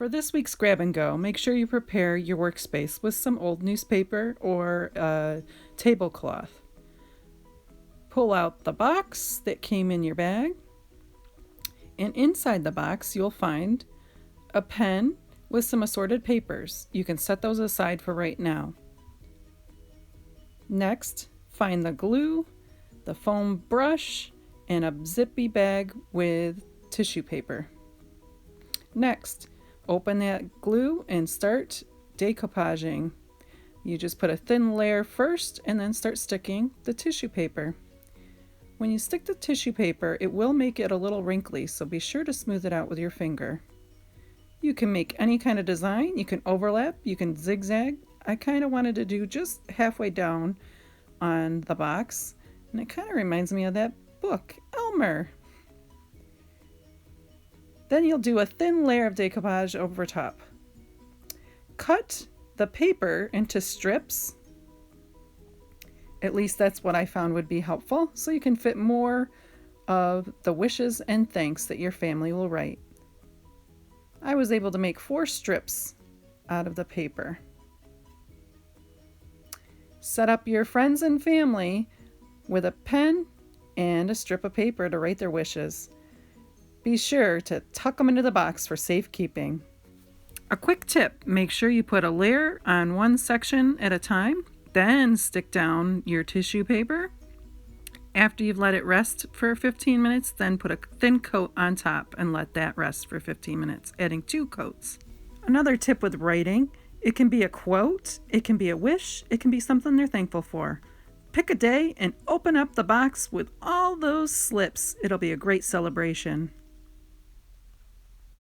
For this week's Grab and Go, make sure you prepare your workspace with some old newspaper or a tablecloth. Pull out the box that came in your bag, and inside the box you'll find a pen with some assorted papers. You can set those aside for right now. Next, find the glue, the foam brush, and a zippy bag with tissue paper. Next, open that glue and start decoupaging. You just put a thin layer first and then start sticking the tissue paper. When you stick the tissue paper, it will make it a little wrinkly, so be sure to smooth it out with your finger. You can make any kind of design. You can overlap, you can zigzag. I kind of wanted to do just halfway down on the box, and it kind of reminds me of that book, Elmer. Then you'll do a thin layer of decoupage over top. Cut the paper into strips. At least that's what I found would be helpful, so you can fit more of the wishes and thanks that your family will write. I was able to make 4 strips out of the paper. Set up your friends and family with a pen and a strip of paper to write their wishes. Be sure to tuck them into the box for safekeeping. A quick tip, make sure you put a layer on one section at a time, then stick down your tissue paper. After you've let it rest for 15 minutes, then put a thin coat on top and let that rest for 15 minutes, adding 2 coats. Another tip with writing, it can be a quote, it can be a wish, it can be something they're thankful for. Pick a day and open up the box with all those slips. It'll be a great celebration.